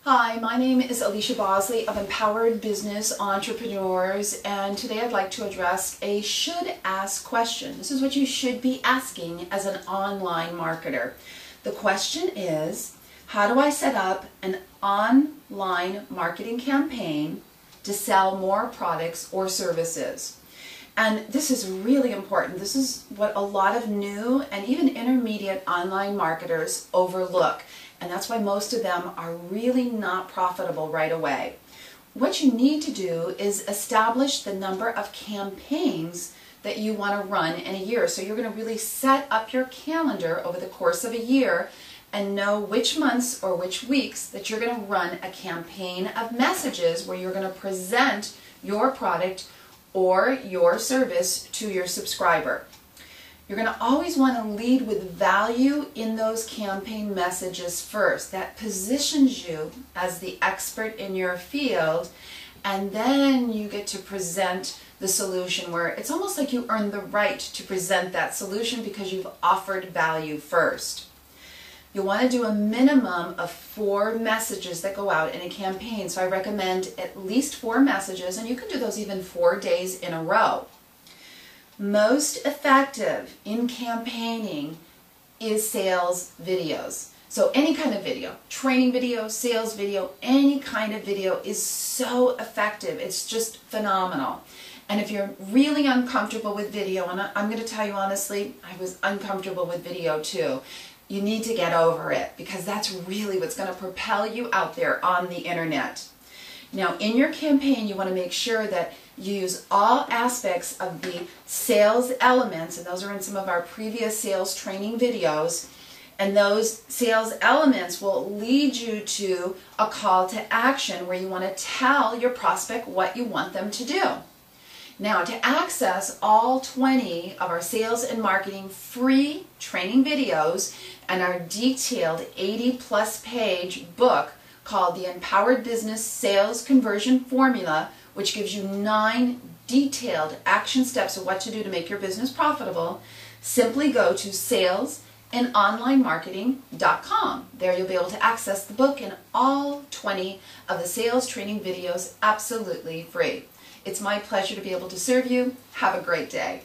Hi, my name is Alicia Bosley of Empowered Business Entrepreneurs, and today I'd like to address a should ask question. This is what you should be asking as an online marketer. The question is, how do I set up an online marketing campaign to sell more products or services? And this is really important. This is what a lot of new and even intermediate online marketers overlook. And that's why most of them are really not profitable right away. What you need to do is establish the number of campaigns that you want to run in a year. So you're going to really set up your calendar over the course of a year and know which months or which weeks that you're going to run a campaign of messages where you're going to present your product or your service to your subscriber. You're going to always want to lead with value in those campaign messages first. That positions you as the expert in your field, and then you get to present the solution where it's almost like you earn the right to present that solution because you've offered value first. You'll want to do a minimum of 4 messages that go out in a campaign. So I recommend at least 4 messages, and you can do those even 4 days in a row. Most effective in campaigning is sales videos. So any kind of video, training video, sales video, any kind of video is so effective. It's just phenomenal. And if you're really uncomfortable with video, and I'm going to tell you honestly, I was uncomfortable with video too, you need to get over it because that's really what's going to propel you out there on the internet. Now, in your campaign, you want to make sure that you use all aspects of the sales elements, and those are in some of our previous sales training videos, and those sales elements will lead you to a call to action where you want to tell your prospect what you want them to do. Now, to access all 20 of our sales and marketing free training videos and our detailed 80+ page book called the Empowered Business Sales Conversion Formula, which gives you 9 detailed action steps of what to do to make your business profitable, simply go to salesandonlinemarketing.com. There you'll be able to access the book and all 20 of the sales training videos absolutely free. It's my pleasure to be able to serve you. Have a great day.